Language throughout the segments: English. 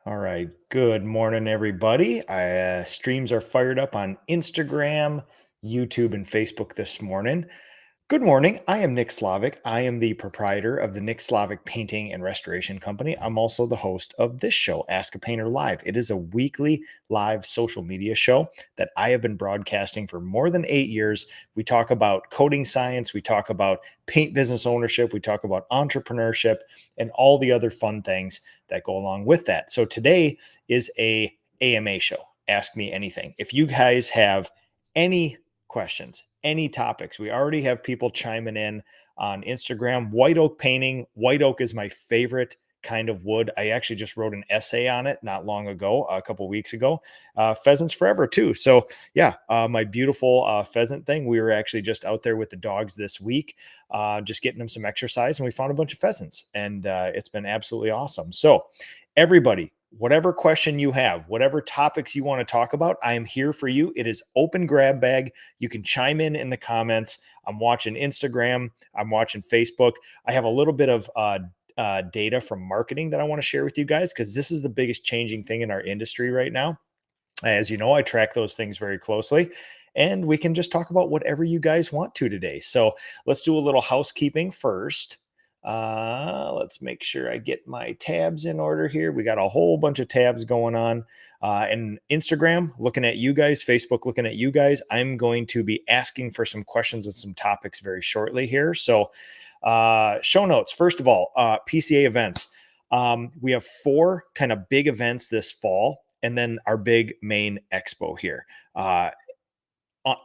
All right. Good morning, everybody. Streams are fired up on Instagram, YouTube, and Facebook this morning. Good morning. I am Nick Slavic. I am the proprietor of the Nick Slavic Painting and Restoration Company. I'm also the host of this show, Ask a Painter Live. It is a weekly live social media show that I have been broadcasting for more than 8 years. We talk about coding science, we talk about paint business ownership, we talk about entrepreneurship, and all the other fun things that go along with that. So today is a AMA show. Ask me anything. If you guys have any questions, any topics. We already have people chiming in on Instagram. White oak painting. White oak is my favorite kind of wood. I actually just wrote an essay on it not long ago, a couple weeks ago. Pheasants forever too. So yeah, my beautiful pheasant thing. We were actually just out there with the dogs this week, just getting them some exercise, and we found a bunch of pheasants, and it's been absolutely awesome. So everybody, whatever question you have, whatever topics you want to talk about, I am here for you. It is open grab bag. You can chime in the comments. I'm watching Instagram. I'm watching Facebook. I have a little bit of data from marketing that I want to share with you guys because this is the biggest changing thing in our industry right now. As you know, I track those things very closely. And we can just talk about whatever you guys want to today. So let's do a little housekeeping first. Let's make sure I get my tabs in order here. We got a whole bunch of tabs going on. And Instagram, looking at you guys, Facebook, looking at you guys. I'm going to be asking for some questions and some topics very shortly here. So, show notes. First of all, PCA events. We have 4 kind of big events this fall, and then our big main expo here.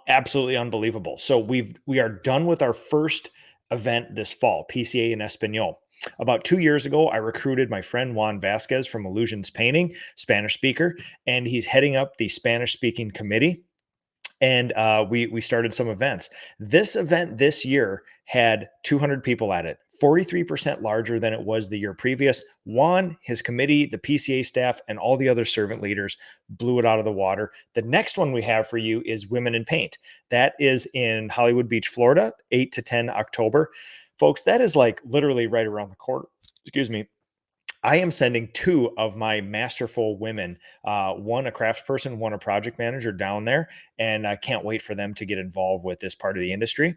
Absolutely unbelievable. So we are done with our first event this fall, PCA in Espanol. About 2 years ago, I recruited my friend Juan Vasquez from Illusions Painting, Spanish speaker, and he's heading up the Spanish speaking committee. And we started some events. This event this year had 200 people at it, 43% larger than it was the year previous. Juan, his committee, the PCA staff, and all the other servant leaders blew it out of the water. The next one we have for you is Women in Paint. That is in Hollywood Beach, Florida, 8 to 10 October. Folks, that is like literally right around the corner. Excuse me. I am sending 2 of my masterful women, one a craftsperson, one a project manager down there, and I can't wait for them to get involved with this part of the industry.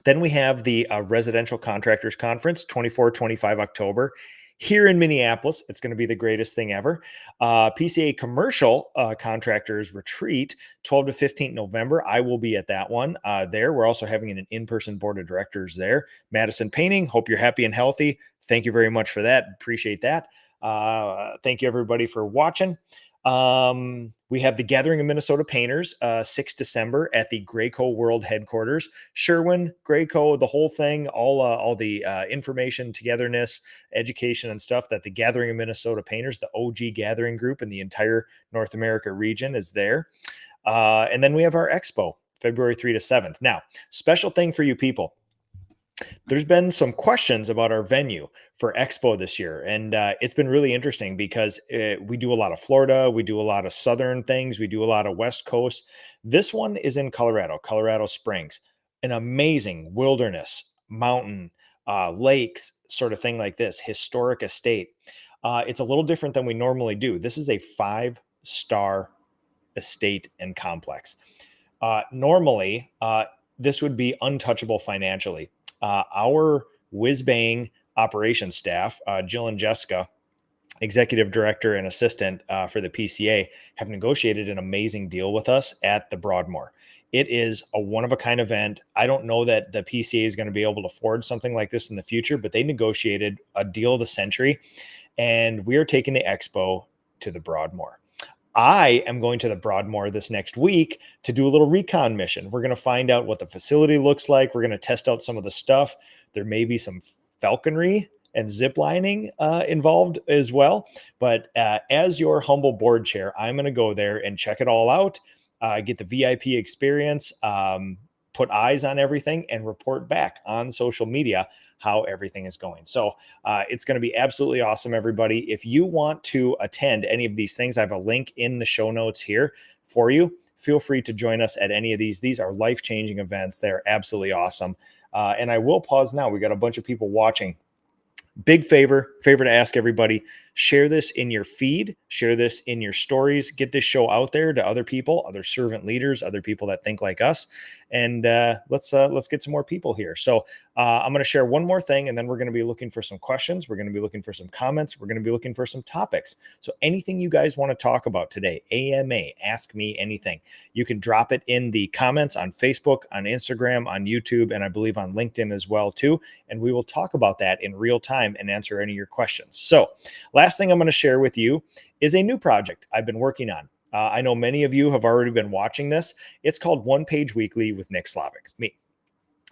Then we have the Residential Contractors Conference, 24-25 October here in Minneapolis. It's going to be the greatest thing ever. PCA Commercial Contractors Retreat, 12 to 15 November. I will be at that one there. We're also having an in-person board of directors there. Madison Painting, hope you're happy and healthy. Thank you very much for that. Appreciate that. Thank you, everybody, for watching. We have the Gathering of Minnesota Painters, 6 December at the Graco World Headquarters. Sherwin, Graco, the whole thing, all the information, togetherness, education, and stuff that the Gathering of Minnesota Painters, the OG gathering group in the entire North America region, is there. And then we have our Expo, February 3 to 7th. Now, special thing for you people. There's been some questions about our venue for Expo this year, and it's been really interesting because we do a lot of Florida, we do a lot of southern things, we do a lot of West Coast. This one is in Colorado Springs, an amazing wilderness, mountain, lakes, sort of thing like this, historic estate. It's a little different than we normally do. This is a 5-star estate and complex. Normally, this would be untouchable financially. Our whiz-bang operations staff, Jill and Jessica, executive director and assistant for the PCA, have negotiated an amazing deal with us at the Broadmoor. It is a one-of-a-kind event. I don't know that the PCA is going to be able to afford something like this in the future, but they negotiated a deal of the century, and we are taking the Expo to the Broadmoor. I am going to the Broadmoor this next week to do a little recon mission. We're going to find out what the facility looks like. We're going to test out some of the stuff. There may be some falconry and zip lining involved as well. But as your humble board chair, I'm going to go there and check it all out, get the VIP experience, put eyes on everything, and report back on social media how everything is going. So it's going to be absolutely awesome, everybody. If you want to attend any of these things, I have a link in the show notes here for you. Feel free to join us at any of these. These are life-changing events. They're absolutely awesome. And I will pause now. We got a bunch of people watching. Big favor to ask everybody: share this in your feed, share this in your stories, get this show out there to other people, other servant leaders, other people that think like us, and let's get some more people here. So I'm going to share one more thing, and then we're going to be looking for some questions, we're going to be looking for some comments, we're going to be looking for some topics. So anything you guys want to talk about today, AMA, ask me anything, you can drop it in the comments on Facebook, on Instagram, on YouTube, and I believe on LinkedIn as well too, and we will talk about that in real time and answer any of your questions. So last thing I'm going to share with you is a new project I've been working on. I know many of you have already been watching this. It's called One Page Weekly with Nick Slavic, me.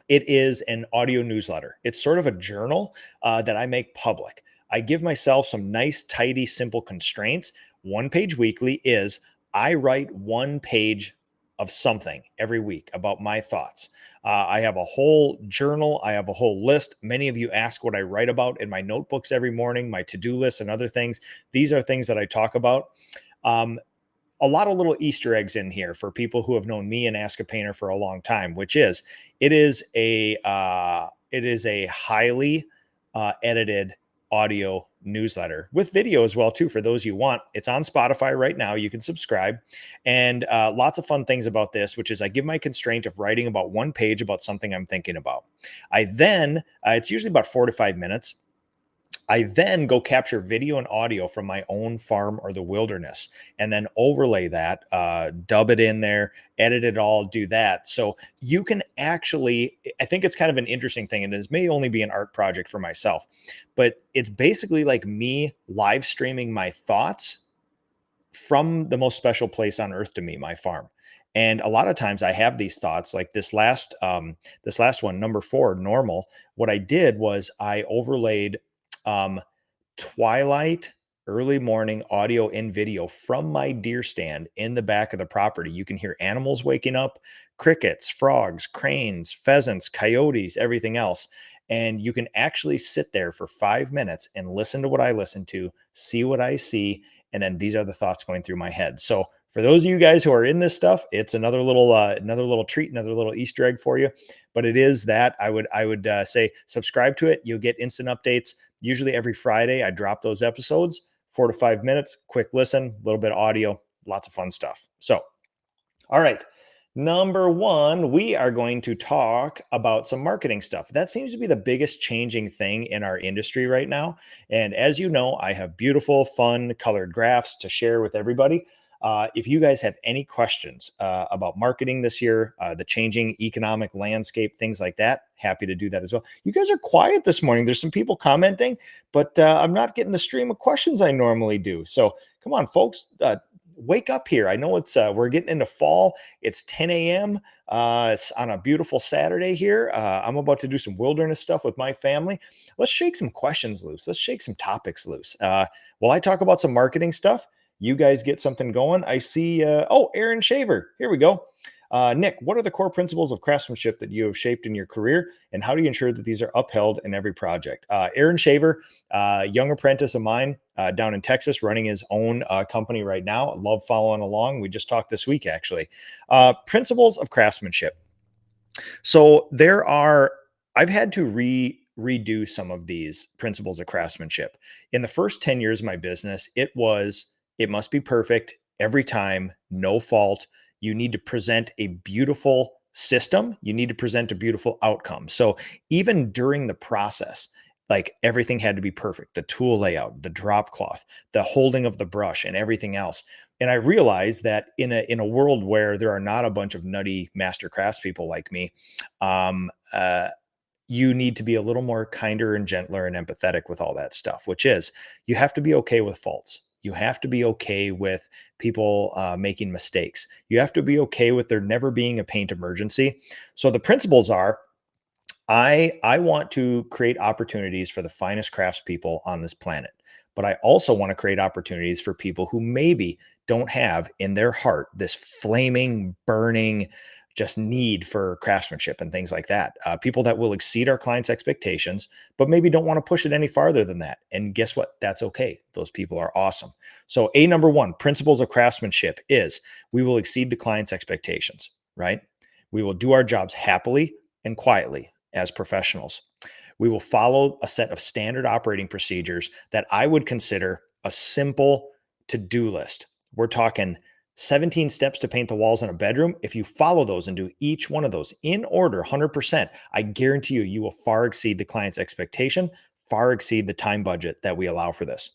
It is an audio newsletter. It's sort of a journal that I make public. I give myself some nice, tidy, simple constraints. One Page Weekly is I write one page of something every week about my thoughts. I have a whole journal. I have a whole list. Many of you ask what I write about in my notebooks every morning, my to-do list and other things. These are things that I talk about. Um, a lot of little Easter eggs in here for people who have known me and Ask a Painter for a long time, which is it is a highly edited audio newsletter with video as well too. For those you want, it's on Spotify right now. You can subscribe, and lots of fun things about this, which is I give my constraint of writing about one page about something I'm thinking about. I then it's usually about 4 to 5 minutes. I then go capture video and audio from my own farm or the wilderness, and then overlay that, dub it in there, edit it all, do that. So you can actually, I think it's kind of an interesting thing, and this may only be an art project for myself, but it's basically like me live streaming my thoughts from the most special place on earth to me, my farm. And a lot of times I have these thoughts like this last one, number 4, normal. What I did was I overlaid um, twilight, early morning audio and video from my deer stand in the back of the property. You can hear animals waking up, crickets, frogs, cranes, pheasants, coyotes, everything else. And you can actually sit there for 5 minutes and listen to what I listen to, see what I see, and then these are the thoughts going through my head. So for those of you guys who are in this stuff, it's another little treat, another little Easter egg for you. But it is that I would say subscribe to it. You'll get instant updates. Usually every Friday, I drop those episodes, 4 to 5 minutes, quick listen, a little bit of audio, lots of fun stuff. So, all right. Number 1, we are going to talk about some marketing stuff. That seems to be the biggest changing thing in our industry right now. And as you know, I have beautiful, fun, colored graphs to share with everybody. If you guys have any questions about marketing this year, the changing economic landscape, things like that, happy to do that as well. You guys are quiet this morning. There's some people commenting, but I'm not getting the stream of questions I normally do. So come on, folks. Wake up here. I know it's we're getting into fall. It's 10 a.m. It's on a beautiful Saturday here. I'm about to do some wilderness stuff with my family. Let's shake some questions loose. Let's shake some topics loose. While I talk about some marketing stuff, you guys get something going. I see. Aaron Shaver. Here we go. Nick, what are the core principles of craftsmanship that you have shaped in your career, and how do you ensure that these are upheld in every project? Aaron Shaver, young apprentice of mine down in Texas, running his own company right now. I love following along. We just talked this week, actually. Principles of craftsmanship. So I've had to redo some of these principles of craftsmanship. In the first 10 years of my business, it must be perfect every time, no fault. You need to present a beautiful system. You need to present a beautiful outcome. So even during the process, like everything had to be perfect, the tool layout, the drop cloth, the holding of the brush, and everything else. And I realized that in a world where there are not a bunch of nutty master craftspeople like me, um, uh, you need to be a little more kinder and gentler and empathetic with all that stuff, which is you have to be okay with faults. You have to be okay with people making mistakes. You have to be okay with there never being a paint emergency. So the principles are I want to create opportunities for the finest craftspeople on this planet, but I also want to create opportunities for people who maybe don't have in their heart this flaming, burning, just need for craftsmanship and things like that. People that will exceed our clients' expectations, but maybe don't want to push it any farther than that. And guess what? That's okay. Those people are awesome. So, number 1, principles of craftsmanship is we will exceed the client's expectations, right? We will do our jobs happily and quietly as professionals. We will follow a set of standard operating procedures that I would consider a simple to-do list. We're talking 17 steps to paint the walls in a bedroom. If you follow those and do each one of those in order, 100%, I guarantee you, you will far exceed the client's expectation, far exceed the time budget that we allow for this.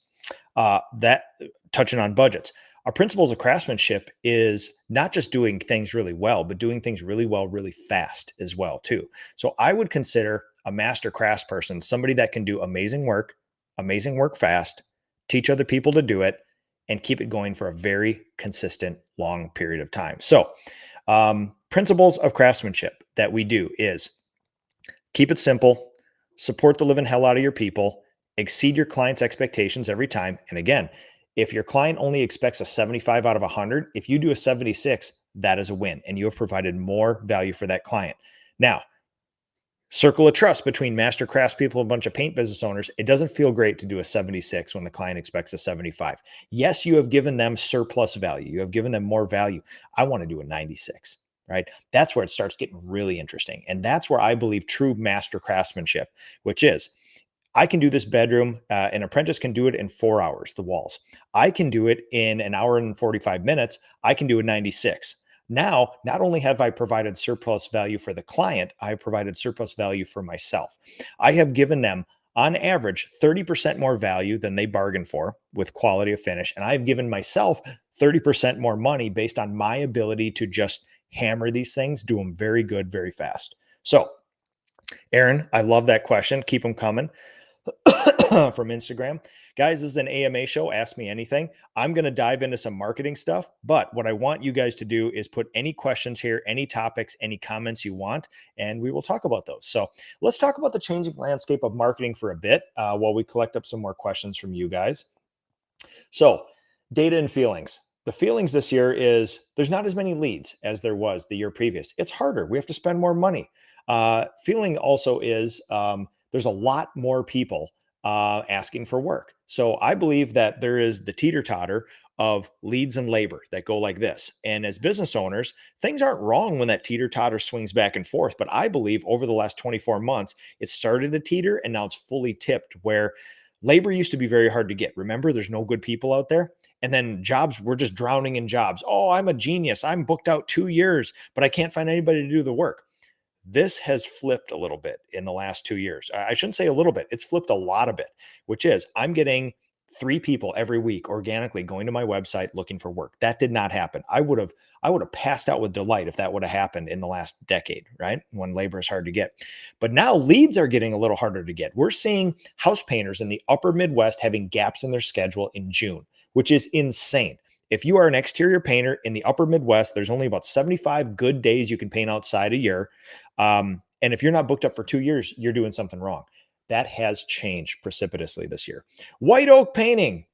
That touching on budgets. Our principles of craftsmanship is not just doing things really well, but doing things really well, really fast as well, too. So I would consider a master craftsperson somebody that can do amazing work fast, teach other people to do it, and keep it going for a very consistent, long period of time. So, principles of craftsmanship that we do is keep it simple, support the living hell out of your people, exceed your client's expectations every time. And again, if your client only expects a 75 out of 100, if you do a 76, that is a win, and you have provided more value for that client. Now, circle of trust between master craftspeople and a bunch of paint business owners. It doesn't feel great to do a 76 when the client expects a 75. Yes, you have given them surplus value. You have given them more value. I want to do a 96, right? That's where it starts getting really interesting. And that's where I believe true master craftsmanship, which is I can do this bedroom. An apprentice can do it in 4 hours, the walls. I can do it in an hour and 45 minutes. I can do a 96. Now, not only have I provided surplus value for the client, I have provided surplus value for myself. I have given them, on average, 30% more value than they bargained for with quality of finish. And I've given myself 30% more money based on my ability to just hammer these things, do them very good, very fast. So, Aaron, I love that question. Keep them coming. From Instagram. Guys, this is an AMA show. Ask me anything. I'm going to dive into some marketing stuff, but what I want you guys to do is put any questions here, any topics, any comments you want, and we will talk about those. So let's talk about the changing landscape of marketing for a bit while we collect up some more questions from you guys. So data and feelings. The feelings this year is there's not as many leads as there was the year previous. It's harder. We have to spend more money. Feeling also is there's a lot more people asking for work. So I believe that there is the teeter-totter of leads and labor that go like this. And as business owners, things aren't wrong when that teeter-totter swings back and forth. But I believe over the last 24 months, it started to teeter and now it's fully tipped where labor used to be very hard to get. Remember, there's no good people out there. And then jobs, we're just drowning in jobs. Oh, I'm a genius. I'm booked out 2 years, but I can't find anybody to do the work. This has flipped a little bit in the last 2 years. I shouldn't say a little bit. It's flipped a lot of it, which is I'm getting 3 people every week organically going to my website looking for work. That did not happen. I would have passed out with delight if that would have happened in the last decade, right? When labor is hard to get. But now leads are getting a little harder to get. We're seeing house painters in the upper Midwest having gaps in their schedule in June, which is insane. If you are an exterior painter in the upper Midwest, there's only about 75 good days you can paint outside a year. And if you're not booked up for 2 years, you're doing something wrong. That has changed precipitously this year. White oak painting.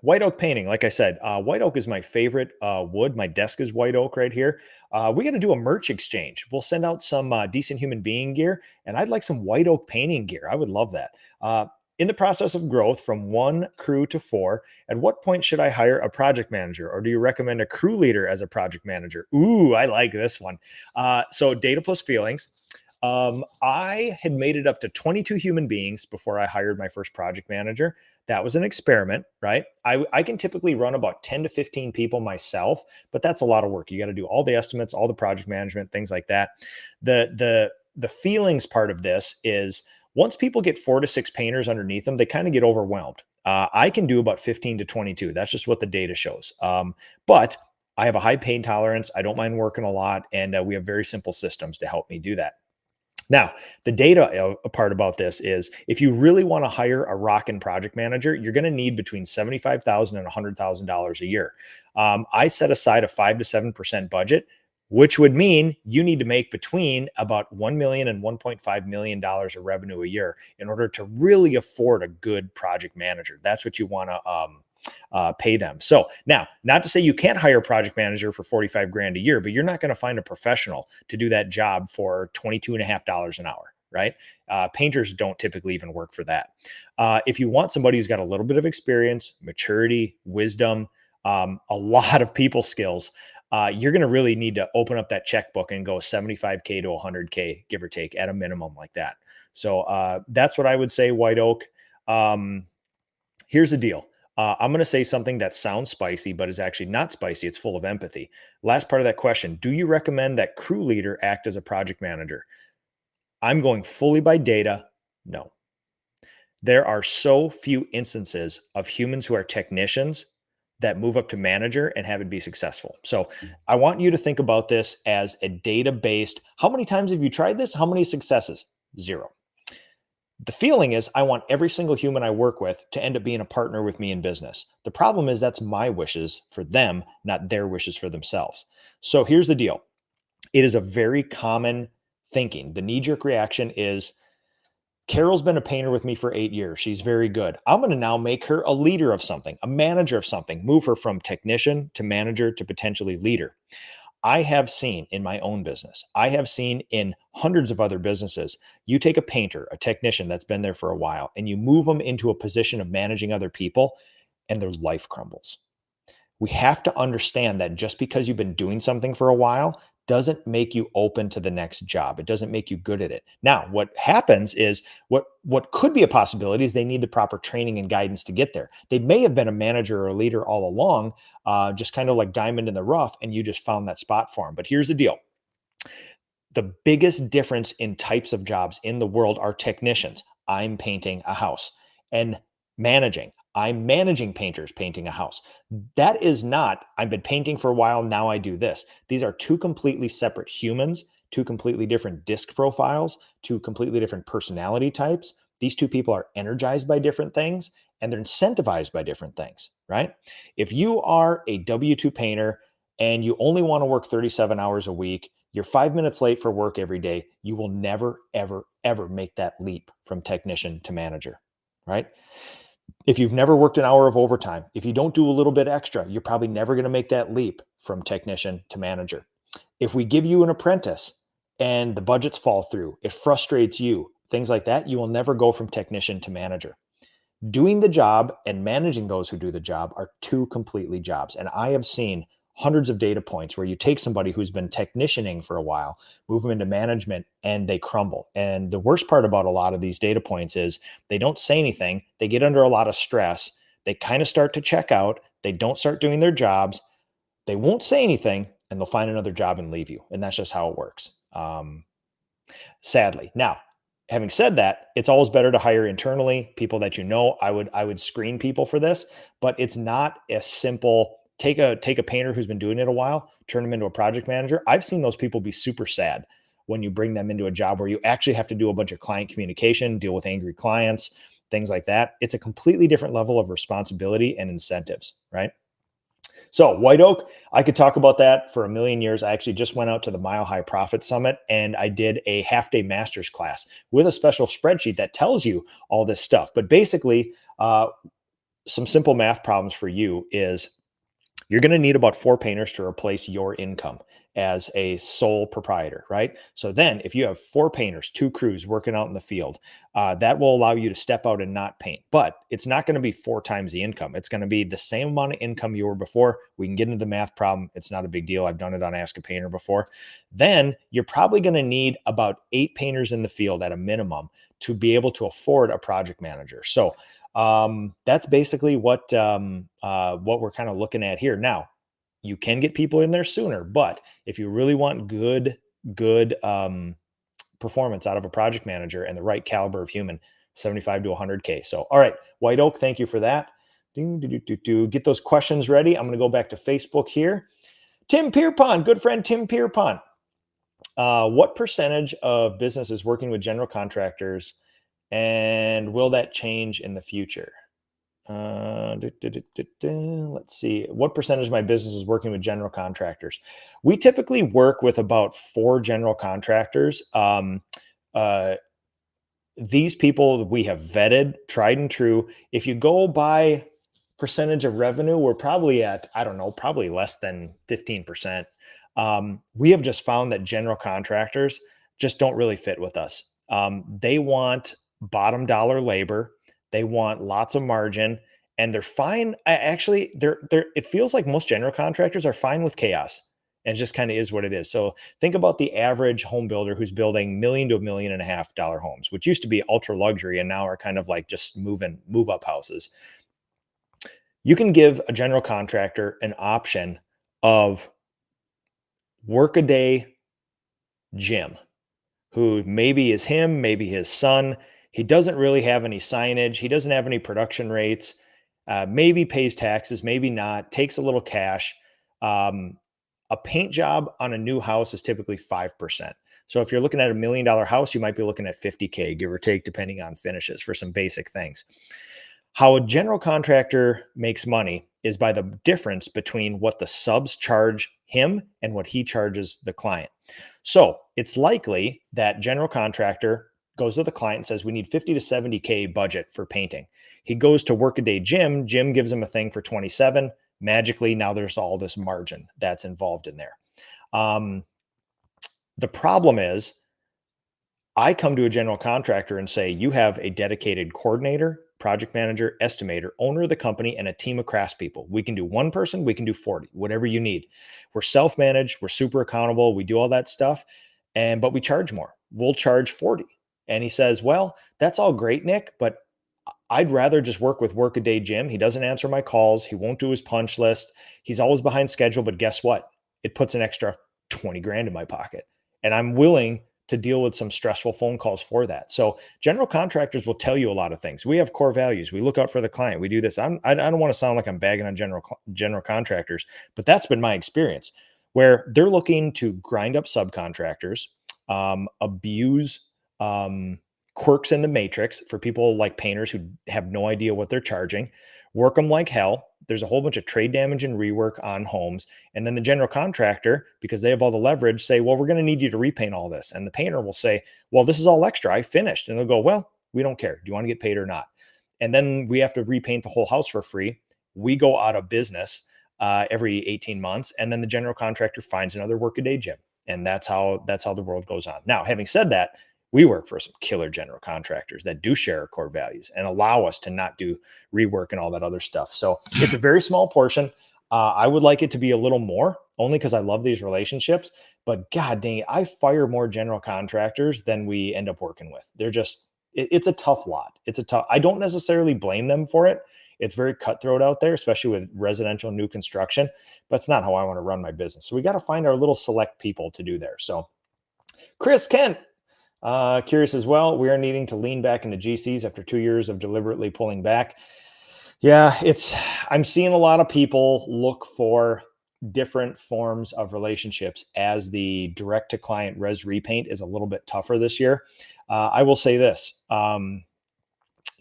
White oak painting, like I said, white oak is my favorite wood. My desk is white oak right here. We got to do a merch exchange. We'll send out some decent human being gear, and I'd like some white oak painting gear. I would love that. In the process of growth from 1 crew to 4, at what point should I hire a project manager, or do you recommend a crew leader as a project manager? Ooh, I like this one. So data plus feelings. I had made it up to 22 human beings before I hired my first project manager. That was an experiment, right? I can typically run about 10 to 15 people myself, but that's a lot of work. You got to do all the estimates, all the project management, things like that. The feelings part of this is once people get 4 to 6 painters underneath them, they kind of get overwhelmed. I can do about 15 to 22. That's just what the data shows. But I have a high pain tolerance. I don't mind working a lot, and we have very simple systems to help me do that. Now, the data part about this is if you really want to hire a rockin' project manager, you're going to need between $75,000 and $100,000 a year. I set aside a 5 to 7% budget, which would mean you need to make between about $1 million and $1.5 million of revenue a year in order to really afford a good project manager. That's what you want to pay them. So now, not to say you can't hire a project manager for 45 grand a year, but you're not going to find a professional to do that job for $22.50 an hour, right? Painters don't typically even work for that. If you want somebody who's got a little bit of experience, maturity, wisdom, a lot of people skills, you're going to really need to open up that checkbook and go 75K to 100K, give or take, at a minimum like that. So that's what I would say, White Oak. Um, Here's the deal. I'm going to say something that sounds spicy, but is actually not spicy. It's full of empathy. Last part of that question: do you recommend that crew leader act as a project manager? I'm going fully by data. No. There are so few instances of humans who are technicians that move up to manager and have it be successful. So I want you to think about this as a data based. How many times have you tried this? How many successes? Zero. The feeling is I want every single human I work with to end up being a partner with me in business. The problem is that's my wishes for them, not their wishes for themselves. So here's the deal. It is a very common thinking. The knee jerk reaction is Carol's been a painter with me for 8 years. She's very good. I'm going to now make her a leader of something, a manager of something, move her from technician to manager to potentially leader. I have seen in my own business, I have seen in hundreds of other businesses, you take a painter, a technician that's been there for a while, and you move them into a position of managing other people, and their life crumbles. We have to understand that just because you've been doing something for a while doesn't make you open to the next job. It doesn't make you good at it. Now, what happens is what could be a possibility is they need the proper training and guidance to get there. They may have been a manager or a leader all along, just kind of like diamond in the rough, and you just found that spot for them. But here's the deal. The biggest difference in types of jobs in the world are technicians. I'm painting a house. And managing. I'm managing painters painting a house. That is not, I've been painting for a while, now I do this. These are two completely separate humans, two completely different disc profiles, two completely different personality types. These two people are energized by different things and they're incentivized by different things, right? If you are a W-2 painter and you only want to work 37 hours a week, you're 5 minutes late for work every day, you will never, ever, ever make that leap from technician to manager, right? If you've never worked an hour of overtime, if you don't do a little bit extra, you're probably never going to make that leap from technician to manager. If we give you an apprentice and the budgets fall through, it frustrates you, things like that, you will never go from technician to manager. Doing the job and managing those who do the job are two completely jobs. And I have seen hundreds of data points where you take somebody who's been technicianing for a while, move them into management, and they crumble. And the worst part about a lot of these data points is they don't say anything. They get under a lot of stress. They kind of start to check out. They don't start doing their jobs. They won't say anything, and they'll find another job and leave you. And that's just how it works. Sadly. Now, having said that, it's always better to hire internally, people that you know. I would screen people for this, but it's not as simple. Take a painter who's been doing it a while, turn them into a project manager. I've seen those people be super sad when you bring them into a job where you actually have to do a bunch of client communication, deal with angry clients, things like that. It's a completely different level of responsibility and incentives, right? So White Oak, I could talk about that for a million years. I actually just went out to the Mile High Profit Summit and I did a half-day master's class with a special spreadsheet that tells you all this stuff. But basically, some simple math problems for you is you're going to need about 4 painters to replace your income as a sole proprietor, right? So then if you have 4 painters, 2 crews working out in the field, that will allow you to step out and not paint. But it's not going to be 4 times the income. It's going to be the same amount of income you were before. We can get into the math problem. It's not a big deal. I've done it on Ask a Painter before. Then you're probably going to need about 8 painters in the field at a minimum to be able to afford a project manager. So that's basically what we're kind of looking at here. Now, you can get people in there sooner, but if you really want good performance out of a project manager and the right caliber of human, 75 to 100K. So, all right, White Oak, thank you for that. Get those questions ready. I'm going to go back to Facebook here. Tim Pierpont, good friend Tim Pierpont. What percentage of business is working with general contractors, and will that change in the future? Let's see. What percentage of my business is working with general contractors? We typically work with about 4 general contractors. These people we have vetted, tried and true. If you go by percentage of revenue, we're probably at, I don't know, probably less than 15%. We have just found that general contractors just don't really fit with us. They want bottom dollar labor. They want lots of margin, and they're fine. Actually, it feels like most general contractors are fine with chaos And it just kind of is what it is. So think about the average home builder who's building $1 million to $1.5 million homes, which used to be ultra luxury and now are kind of like just move up houses. You can give a general contractor an option of workaday Jim, who maybe is him, maybe his son. He doesn't really have any signage. He doesn't have any production rates. Maybe pays taxes, maybe not. Takes a little cash. Um, a paint job on a new house is typically 5%. So if you're looking at $1 million house, you might be looking at 50K, give or take, depending on finishes for some basic things. How a general contractor makes money is by the difference between what the subs charge him and what he charges the client. So it's likely that general contractor goes to the client and says, we need 50 to 70K budget for painting. He goes to Workaday Jim. Jim gives him a thing for 27. Magically, now there's all this margin that's involved in there. The problem is I come to a general contractor and say, you have a dedicated coordinator, project manager, estimator, owner of the company, and a team of craftspeople. We can do one person, we can do 40, whatever you need. We're self-managed, we're super accountable, we do all that stuff, but we charge more. We'll charge 40. And he says, well, that's all great, Nick, but I'd rather just work with Workaday Jim. He doesn't answer my calls. He won't do his punch list. He's always behind schedule, but guess what? It puts an extra 20 grand in my pocket. And I'm willing to deal with some stressful phone calls for that. So general contractors will tell you a lot of things. We have core values. We look out for the client. We do this. I don't want to sound like I'm bagging on general contractors, but that's been my experience where they're looking to grind up subcontractors, abuse quirks in the matrix for people like painters who have no idea what they're charging, work them like hell. There's a whole bunch of trade damage and rework on homes. And then the general contractor, because they have all the leverage, say, well, we're going to need you to repaint all this. And the painter will say, well, this is all extra. I finished. And they'll go, well, we don't care. Do you want to get paid or not? And then we have to repaint the whole house for free. We go out of business every 18 months. And then the general contractor finds another Workaday Jim. And that's how the world goes on. Now, having said that, we work for some killer general contractors that do share our core values and allow us to not do rework and all that other stuff. So it's a very small portion. I would like it to be a little more, only because I love these relationships. But God dang it, I fire more general contractors than we end up working with. They're just, it's a tough lot. I don't necessarily blame them for it. It's very cutthroat out there, especially with residential new construction. But it's not how I want to run my business. So we got to find our little select people to do there. So Chris Kent, curious as well. We are needing to lean back into GCs after 2 years of deliberately pulling back. Yeah, I'm seeing a lot of people look for different forms of relationships as the direct to client res repaint is a little bit tougher this year. I will say this,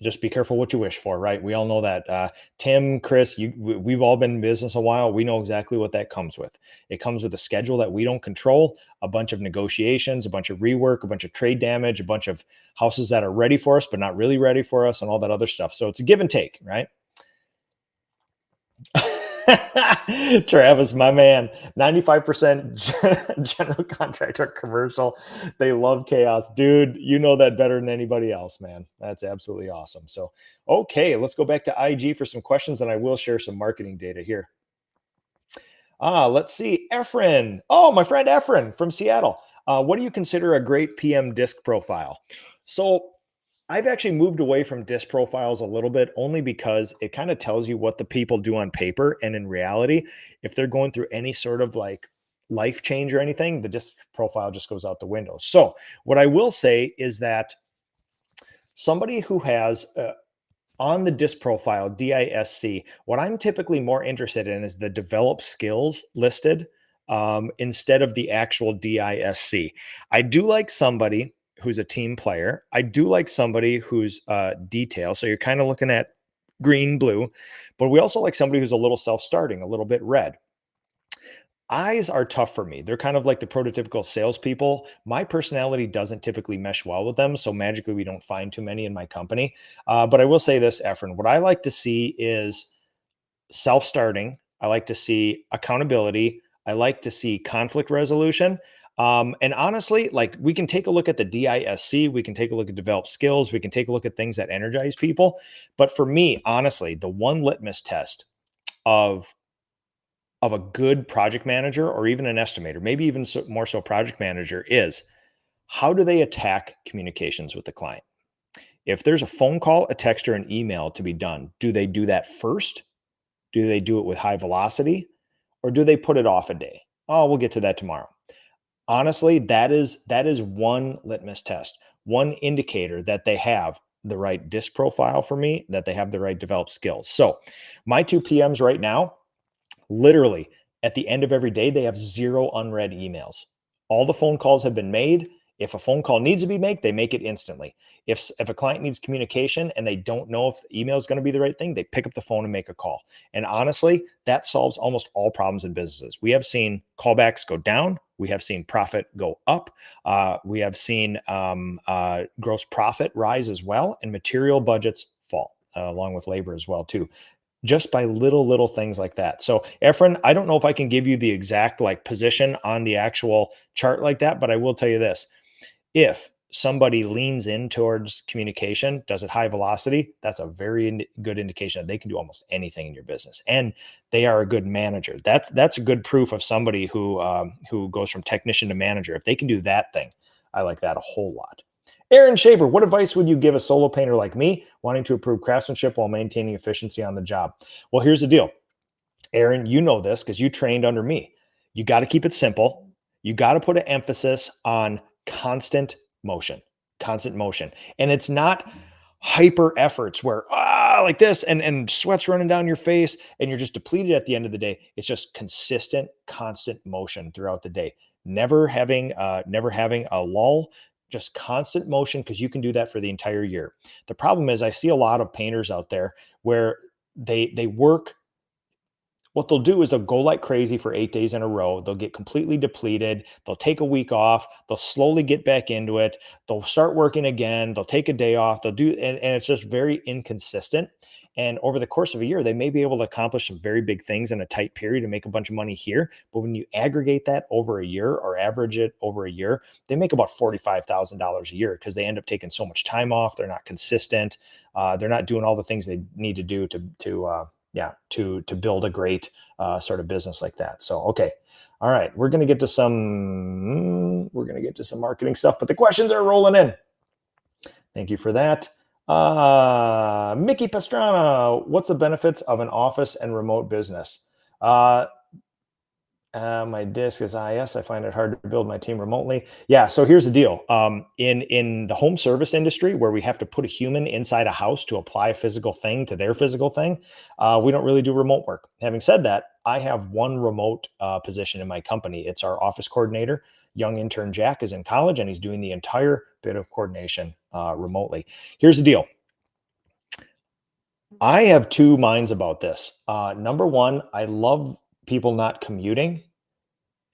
just be careful what you wish for, right? We all know that. Tim, Chris, we've all been in business a while. We know exactly what that comes with. It comes with a schedule that we don't control, a bunch of negotiations, a bunch of rework, a bunch of trade damage, a bunch of houses that are ready for us, but not really ready for us, and all that other stuff. So it's a give and take, right? Travis, my man, 95% general contractor commercial. They love chaos. Dude, you know that better than anybody else, man. That's absolutely awesome. So, okay, let's go back to IG for some questions, and I will share some marketing data here. Let's see. Efren. Oh, my friend Efren from Seattle. What do you consider a great PM disc profile? So I've actually moved away from disc profiles a little bit, only because it kind of tells you what the people do on paper. And in reality, if they're going through any sort of like life change or anything, the disc profile just goes out the window. So what I will say is that somebody who has on the disc profile, DISC, what I'm typically more interested in is the developed skills listed instead of the actual DISC. I do like somebody who's a team player. I do like somebody who's detail. So you're kind of looking at green, blue, but we also like somebody who's a little self-starting, a little bit red. Eyes are tough for me. They're kind of like the prototypical salespeople. My personality doesn't typically mesh well with them. So magically, we don't find too many in my company. But I will say this, Efren, what I like to see is self-starting. I like to see accountability. I like to see conflict resolution. And honestly, like we can take a look at the DISC, we can take a look at developed skills, we can take a look at things that energize people. But for me, honestly, the one litmus test of of a good project manager or even an estimator, maybe even more so project manager, is how do they attack communications with the client? If there's a phone call, a text, or an email to be done, do they do that first? Do they do it with high velocity, or do they put it off a day? Oh, we'll get to that tomorrow. Honestly, that is one litmus test, one indicator that they have the right disc profile for me, that they have the right developed skills. So, my two PMs right now, literally, at the end of every day, they have zero unread emails. All the phone calls have been made. If a phone call needs to be made, they make it instantly. If a client needs communication and they don't know if the email is going to be the right thing, they pick up the phone and make a call. And honestly, that solves almost all problems in businesses. We have seen callbacks go down. We have seen profit go up. We have seen gross profit rise as well, and material budgets fall, along with labor as well too, just by little things like that. So, Efren, I don't know if I can give you the exact like position on the actual chart like that, but I will tell you this. If somebody leans in towards communication, does it high velocity, that's a very good indication that they can do almost anything in your business, and they are a good manager. That's a good proof of somebody who goes from technician to manager. If they can do that thing, I like that a whole lot. Aaron Shaver, what advice would you give a solo painter like me wanting to improve craftsmanship while maintaining efficiency on the job? Well, here's the deal. Aaron, you know this because you trained under me. You got to keep it simple. You got to put an emphasis on constant motion, constant motion. And it's not hyper efforts where like this and sweat's running down your face and you're just depleted at the end of the day. It's just consistent, constant motion throughout the day. Never having a lull, just constant motion, because you can do that for the entire year. The problem is I see a lot of painters out there where they work. What they'll do is they'll go like crazy for 8 days in a row. They'll get completely depleted. They'll take a week off. They'll slowly get back into it. They'll start working again. They'll take a day off. They'll do, and it's just very inconsistent. And over the course of a year, they may be able to accomplish some very big things in a tight period and make a bunch of money here. But when you aggregate that over a year or average it over a year, they make about $45,000 a year because they end up taking so much time off. They're not consistent. They're not doing all the things they need to do to build a great sort of business like that. So, okay. All right. We're going to get to some marketing stuff, but the questions are rolling in. Thank you for that. Mickey Pastrana, what's the benefits of an office and remote business? My disc is IS. I find it hard to build my team remotely. Yeah. So here's the deal. In the home service industry, where we have to put a human inside a house to apply a physical thing to their physical thing, we don't really do remote work. Having said that, I have one remote position in my company. It's our office coordinator. Young intern Jack is in college, and he's doing the entire bit of coordination remotely. Here's the deal. I have two minds about this. Number one, I love people not commuting.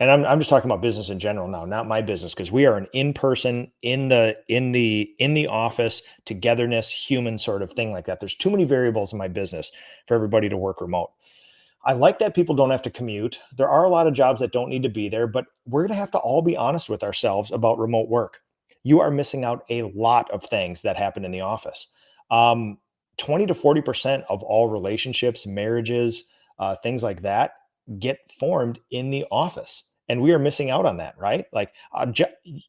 And I'm just talking about business in general now, not my business, because we are an in-person, in the office, togetherness, human sort of thing like that. There's too many variables in my business for everybody to work remote. I like that people don't have to commute. There are a lot of jobs that don't need to be there, but we're going to have to all be honest with ourselves about remote work. You are missing out a lot of things that happen in the office. 20 to 40% of all relationships, marriages, things like that get formed in the office. And we are missing out on that, right? Like,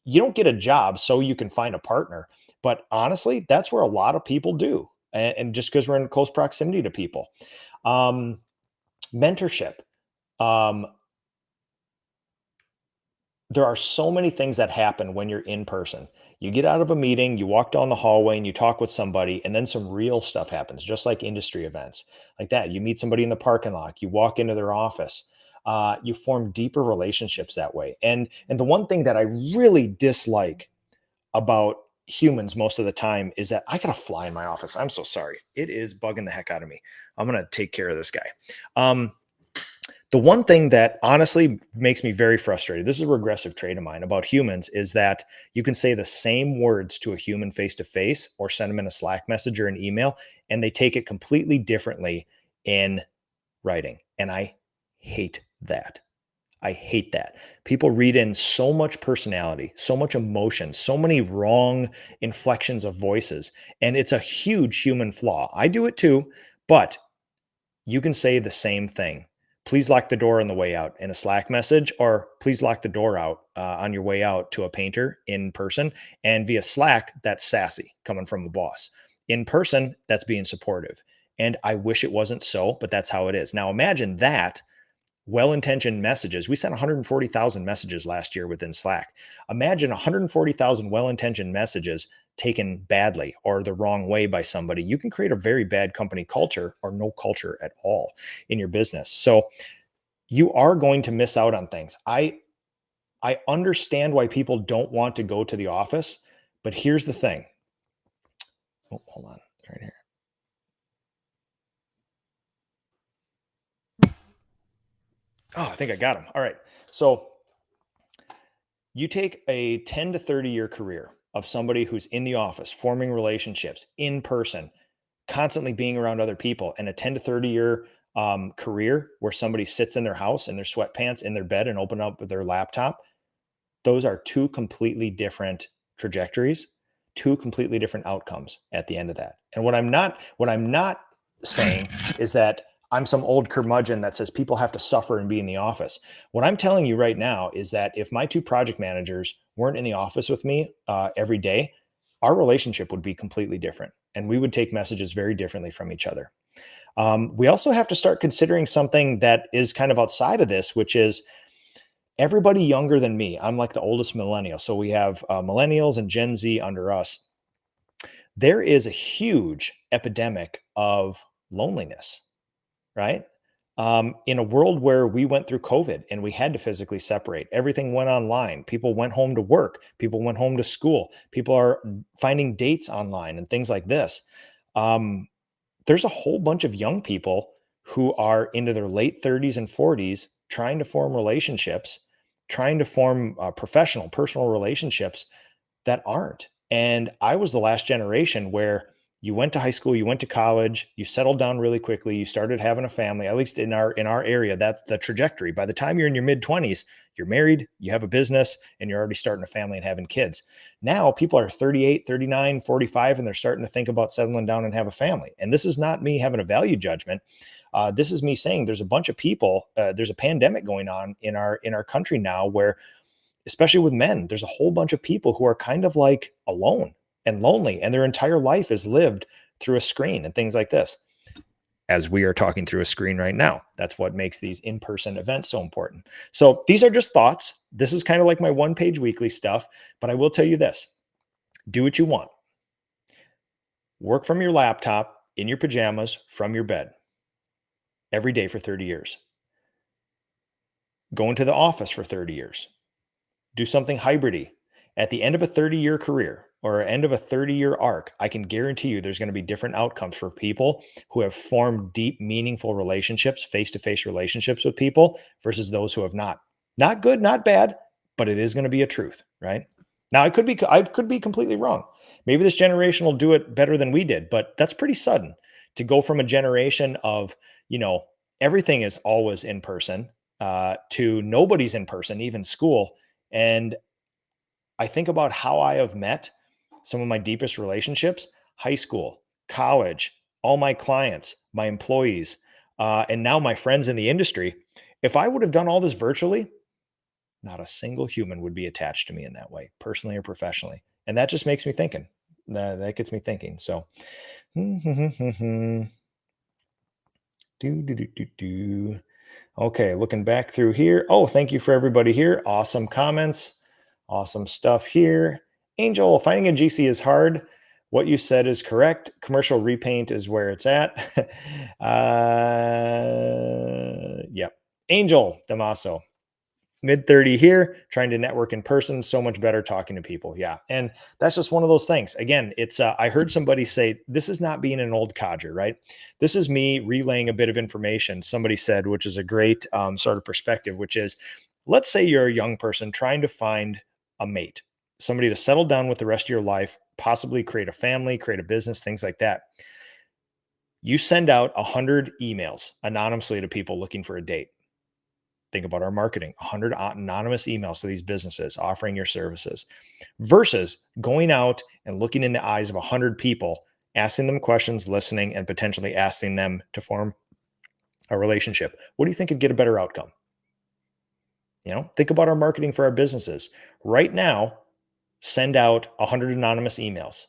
you don't get a job so you can find a partner. But honestly, that's where a lot of people do. And just because we're in close proximity to people. Mentorship. Um, there are so many things that happen when you're in person. You get out of a meeting, you walk down the hallway and you talk with somebody, and then some real stuff happens, just like industry events like that. You meet somebody in the parking lot, you walk into their office, you form deeper relationships that way. And the one thing that I really dislike about humans most of the time is that I gotta fly in my office. I'm so sorry. It is bugging the heck out of me. I'm gonna take care of this guy. The one thing that honestly makes me very frustrated, this is a regressive trait of mine about humans, is that you can say the same words to a human face to face or send them in a Slack message or an email, and they take it completely differently in writing. And I hate that. I hate that. People read in so much personality, so much emotion, so many wrong inflections of voices. And it's a huge human flaw. I do it too, but you can say the same thing please lock the door on the way out in a Slack message, or please lock the door out on your way out to a painter in person. And via Slack, that's sassy coming from the boss. In person, that's being supportive. And I wish it wasn't so, but that's how it is. Now imagine that well-intentioned messages. We sent 140,000 messages last year within Slack. Imagine 140,000 well-intentioned messages taken badly or the wrong way by somebody. You can create a very bad company culture or no culture at all in your business. So you are going to miss out on things. I understand why people don't want to go to the office, but here's the thing. Oh, hold on, right here. Oh, I think I got him. All right. So you take a 10 to 30 year career of somebody who's in the office, forming relationships in person, constantly being around other people, and a 10 to 30 year career where somebody sits in their house in their sweatpants in their bed and open up their laptop. Those are two completely different trajectories, two completely different outcomes at the end of that. And what I'm not saying is that I'm some old curmudgeon that says people have to suffer and be in the office. What I'm telling you right now is that if my two project managers weren't in the office with me every day, our relationship would be completely different, and we would take messages very differently from each other. We also have to start considering something that is kind of outside of this, which is everybody younger than me. I'm like the oldest millennial. So we have millennials and Gen Z under us. There is a huge epidemic of loneliness, right? In a world where we went through COVID and we had to physically separate, everything went online. People went home to work. People went home to school. People are finding dates online and things like this. There's a whole bunch of young people who are into their late 30s and 40s trying to form relationships, trying to form professional, personal relationships that aren't. And I was the last generation where you went to high school, you went to college, you settled down really quickly, you started having a family. At least in our area, that's the trajectory. By the time you're in your mid 20s, you're married, you have a business, and you're already starting a family and having kids. Now people are 38, 39, 45, and they're starting to think about settling down and have a family. And this is not me having a value judgment. This is me saying there's a bunch of people, there's a pandemic going on in our country now where, especially with men, there's a whole bunch of people who are kind of like alone and lonely, and their entire life is lived through a screen and things like this. As we are talking through a screen right now, that's what makes these in-person events so important. So these are just thoughts. This is kind of like my one-page weekly stuff, but I will tell you this: do what you want. Work from your laptop in your pajamas from your bed every day for 30 years. Go into the office for 30 years. Do something hybridy. At the end of a 30-year career or end of a 30-year arc, I can guarantee you there's going to be different outcomes for people who have formed deep, meaningful relationships, face-to-face relationships with people versus those who have not. Not good, not bad, but it is going to be a truth, right? Now, I could be completely wrong. Maybe this generation will do it better than we did, but that's pretty sudden to go from a generation of, everything is always in person to nobody's in person, even school. And I think about how I have met some of my deepest relationships: high school, college, all my clients, my employees, and now my friends in the industry. If I would have done all this virtually, not a single human would be attached to me in that way, personally or professionally. And that just makes me thinking. That gets me thinking. So, do, do, do, do, do. Okay, looking back through here. Oh, thank you for everybody here. Awesome comments. Awesome stuff here. Angel, finding a GC is hard. What you said is correct. Commercial repaint is where it's at. Yep. Angel Damaso, mid 30 here, trying to network in person. So much better talking to people. Yeah. And that's just one of those things. Again, it's, I heard somebody say, this is not being an old codger, right? This is me relaying a bit of information somebody said, which is a great sort of perspective, which is, let's say you're a young person trying to find a mate, somebody to settle down with the rest of your life, possibly create a family, create a business, things like that. You send out 100 emails anonymously to people looking for a date. Think about our marketing: 100 anonymous emails to these businesses offering your services versus going out and looking in the eyes of 100 people, asking them questions, listening, and potentially asking them to form a relationship. What do you think could get a better outcome? Think about our marketing for our businesses. Right now, send out 100 anonymous emails.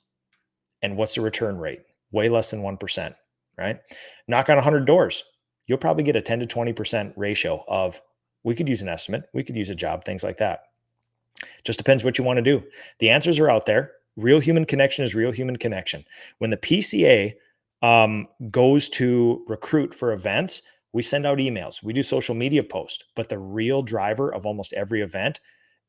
And what's the return rate? Way less than 1%, right? Knock on 100 doors. You'll probably get a 10 to 20% ratio of we could use an estimate, we could use a job, things like that. Just depends what you want to do. The answers are out there. Real human connection is real human connection. When the PCA goes to recruit for events, we send out emails, we do social media posts, but the real driver of almost every event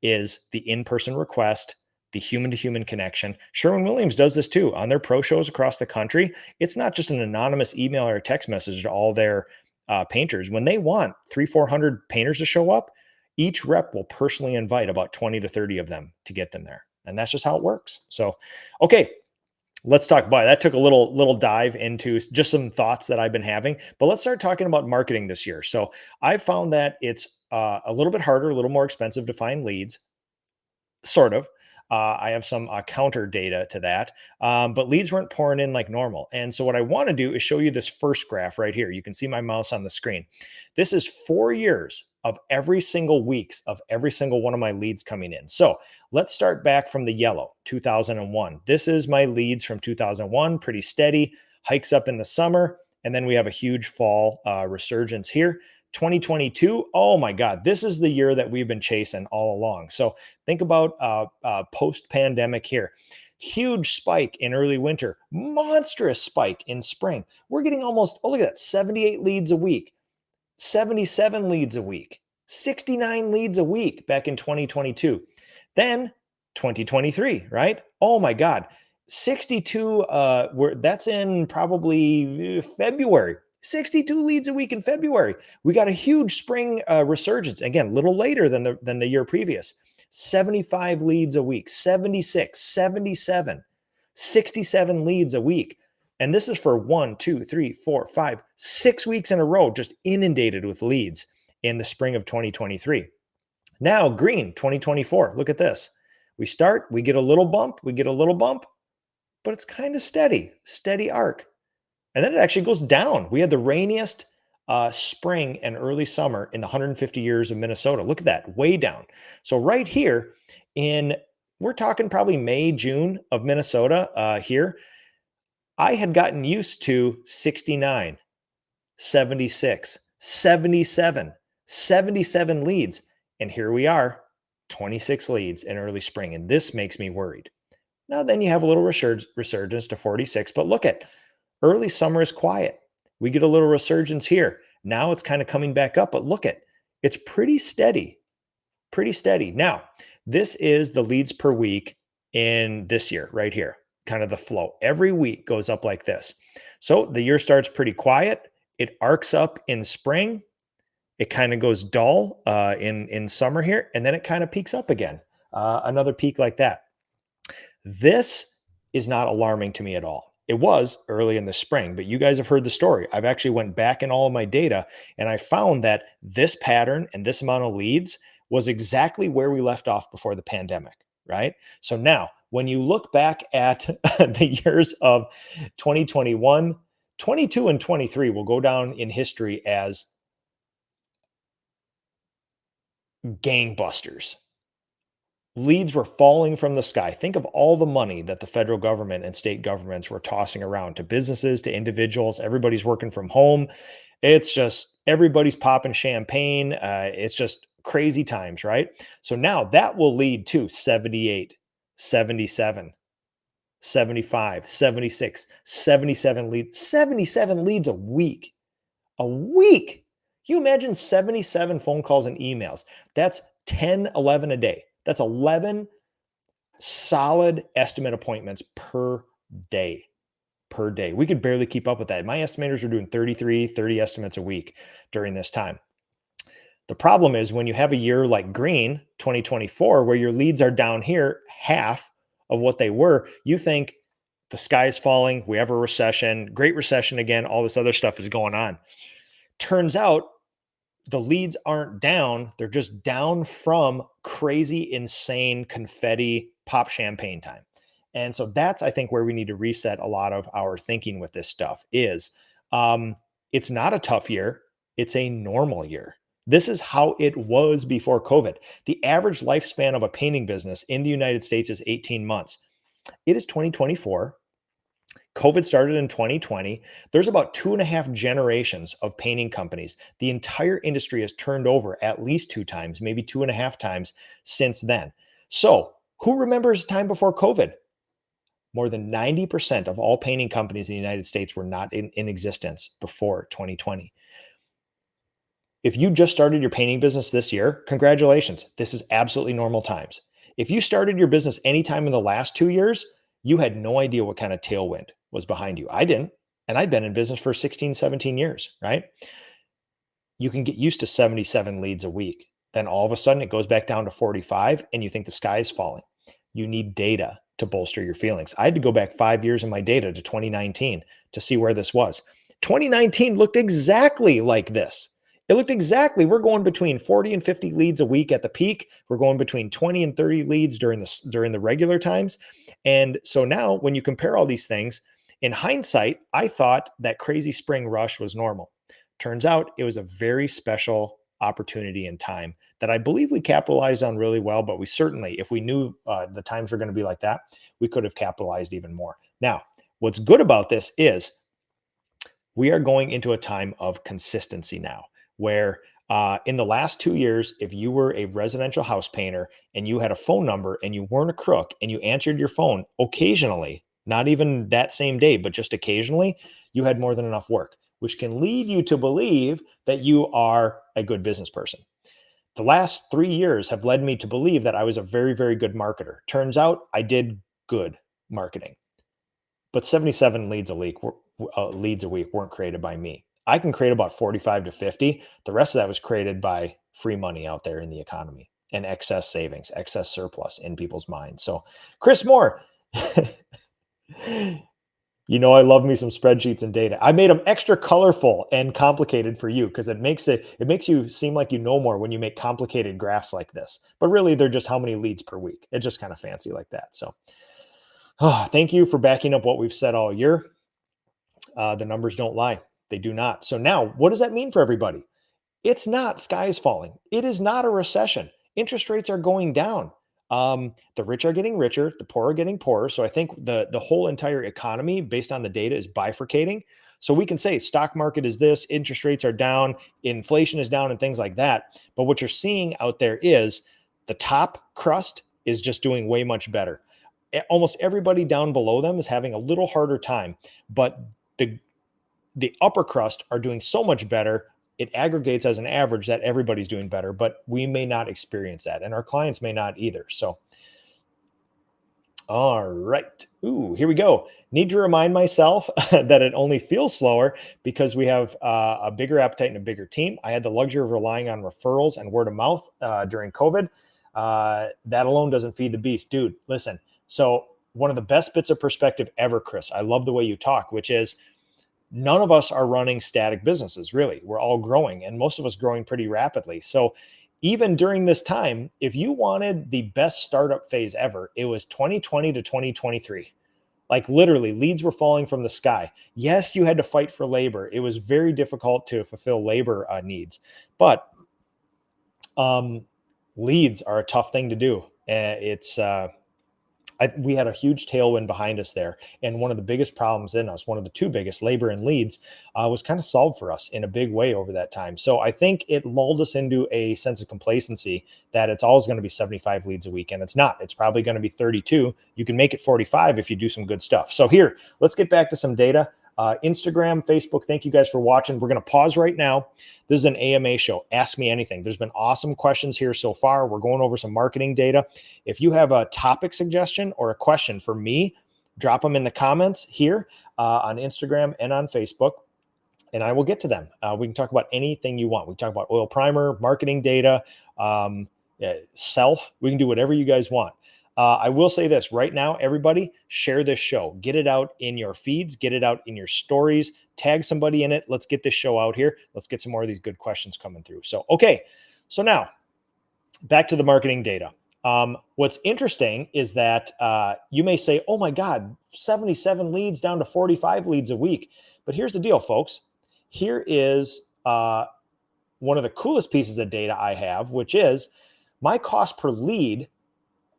is the in-person request, the human-to-human connection. Sherwin-Williams does this too on their pro shows across the country. It's not just an anonymous email or a text message to all their painters. When they want 300-400 painters to show up, each rep will personally invite about 20 to 30 of them to get them there. And that's just how it works. So, okay, let's talk about it. That took a little dive into just some thoughts that I've been having, but let's start talking about marketing this year. So I found that it's a little bit harder, a little more expensive to find leads, sort of. I have some counter data to that, but leads weren't pouring in like normal. And so what I want to do is show you this first graph right here. You can see my mouse on the screen. This is 4 years of every single weeks of every single one of my leads coming in. So let's start back from the yellow, 2001. This is my leads from 2001, pretty steady, hikes up in the summer, and then we have a huge fall resurgence here. 2022, oh my God, this is the year that we've been chasing all along. So think about post-pandemic here. Huge spike in early winter, monstrous spike in spring. We're getting almost, oh, look at that, 78 leads a week, 77 leads a week, 69 leads a week back in 2022. Then 2023, right? Oh my God, 62, that's in probably February. 62 leads a week in February. We got a huge spring resurgence. Again, a little later than the year previous. 75 leads a week, 76, 77, 67 leads a week. And this is for 1, 2, 3, 4, 5, 6 weeks in a row, just inundated with leads in the spring of 2023. Now, green, 2024. Look at this. We start, we get a little bump, but it's kind of steady arc. And then it actually goes down. We had the rainiest spring and early summer in the 150 years of Minnesota. Look at that, way down. So right here we're talking probably May, June of Minnesota here, I had gotten used to 69, 76, 77, 77 leads. And here we are, 26 leads in early spring. And this makes me worried. Now, then you have a little resurgence to 46, but look at early summer is quiet. We get a little resurgence here. Now it's kind of coming back up, but look at it's pretty steady, pretty steady. Now, this is the leads per week in this year right here, kind of the flow. Every week goes up like this. So the year starts pretty quiet. It arcs up in spring. It kind of goes dull in summer here, and then it kind of peaks up again. Another peak like that. This is not alarming to me at all. It was early in the spring, but you guys have heard the story. I've actually went back in all of my data and I found that this pattern and this amount of leads was exactly where we left off before the pandemic, right? So now when you look back at the years of 2021, 22 and 23 will go down in history as gangbusters. Leads were falling from the sky. Think of all the money that the federal government and state governments were tossing around to businesses, to individuals. Everybody's working from home. It's just everybody's popping champagne. It's just crazy times, right? So now that will lead to 78, 77, 75, 76, 77 leads, 77 leads a week. A week. Can you imagine 77 phone calls and emails? That's 10, 11 a day. That's 11 solid estimate appointments per day. Per day. We could barely keep up with that. My estimators are doing 33, 30 estimates a week during this time. The problem is when you have a year like green, 2024, where your leads are down here, half of what they were, you think the sky is falling, we have a recession, great recession again, all this other stuff is going on. Turns out the leads aren't down. They're just down from crazy, insane confetti pop champagne time. And so that's, I think, where we need to reset a lot of our thinking with this stuff is it's not a tough year. It's a normal year. This is how it was before COVID. The average lifespan of a painting business in the United States is 18 months. It is 2024. COVID started in 2020. There's about 2.5 generations of painting companies. The entire industry has turned over at least 2 times, maybe 2.5 times since then. So, who remembers time before COVID? More than 90% of all painting companies in the United States were not in existence before 2020. If you just started your painting business this year, congratulations. This is absolutely normal times. If you started your business anytime in the last 2 years, you had no idea what kind of tailwind was behind you. I didn't. And I've been in business for 16, 17 years, right? You can get used to 77 leads a week. Then all of a sudden it goes back down to 45 and you think the sky is falling. You need data to bolster your feelings. I had to go back 5 years in my data to 2019 to see where this was. 2019 looked exactly like this. It looked exactly, we're going between 40 and 50 leads a week at the peak. We're going between 20 and 30 leads during the regular times. And so now when you compare all these things, in hindsight, I thought that crazy spring rush was normal. Turns out it was a very special opportunity in time that I believe we capitalized on really well, but we certainly, if we knew the times were going to be like that, we could have capitalized even more. Now, what's good about this is we are going into a time of consistency now, where in the last 2 years, if you were a residential house painter and you had a phone number and you weren't a crook and you answered your phone occasionally, not even that same day, but just occasionally, you had more than enough work, which can lead you to believe that you are a good business person. The last 3 years have led me to believe that I was a very, very good marketer. Turns out I did good marketing, but 77 leads a week weren't created by me. I can create about 45 to 50. The rest of that was created by free money out there in the economy and excess savings, excess surplus in people's minds. So, Chris Moore, I love me some spreadsheets and data. I made them extra colorful and complicated for you because it makes you seem like you know more when you make complicated graphs like this. But really, they're just how many leads per week. It's just kind of fancy like that. So, thank you for backing up what we've said all year. The numbers don't lie. They do not. So now, what does that mean for everybody? It's not sky is falling. It is not a recession. Interest rates are going down. The rich are getting richer. The poor are getting poorer. So I think the whole entire economy, based on the data, is bifurcating. So we can say stock market is this, interest rates are down, inflation is down, and things like that. But what you're seeing out there is the top crust is just doing way much better. Almost everybody down below them is having a little harder time, but the upper crust are doing so much better. It aggregates as an average that everybody's doing better, but we may not experience that, and our clients may not either. So, all right. Ooh, here we go. Need to remind myself that it only feels slower because we have a bigger appetite and a bigger team. I had the luxury of relying on referrals and word of mouth during COVID. That alone doesn't feed the beast. Dude, listen. So one of the best bits of perspective ever, Chris, I love the way you talk, which is none of us are running static businesses, really. We're all growing, and most of us growing pretty rapidly. So even during this time, if you wanted the best startup phase ever, it was 2020 to 2023. Like literally, leads were falling from the sky. Yes, you had to fight for labor. It was very difficult to fulfill labor needs, but leads are a tough thing to do. We had a huge tailwind behind us there. And one of the biggest problems in us, one of the two biggest, labor and leads, was kind of solved for us in a big way over that time. So I think it lulled us into a sense of complacency that it's always going to be 75 leads a week. And it's not. It's probably going to be 32. You can make it 45 if you do some good stuff. So here, let's get back to some data. Instagram, Facebook, thank you guys for watching. We're going to pause right now. This is an AMA show. Ask me anything. There's been awesome questions here so far. We're going over some marketing data. If you have a topic suggestion or a question for me, drop them in the comments here on Instagram and on Facebook, and I will get to them. We can talk about anything you want. We can talk about oil primer, marketing data, self. We can do whatever you guys want. I will say this right now, everybody share this show, get it out in your feeds, get it out in your stories, tag somebody in it. Let's get this show out here. Let's get some more of these good questions coming through. So, okay. So now back to the marketing data. What's interesting is that you may say, oh my God, 77 leads down to 45 leads a week. But here's the deal, folks. Here is one of the coolest pieces of data I have, which is my cost per lead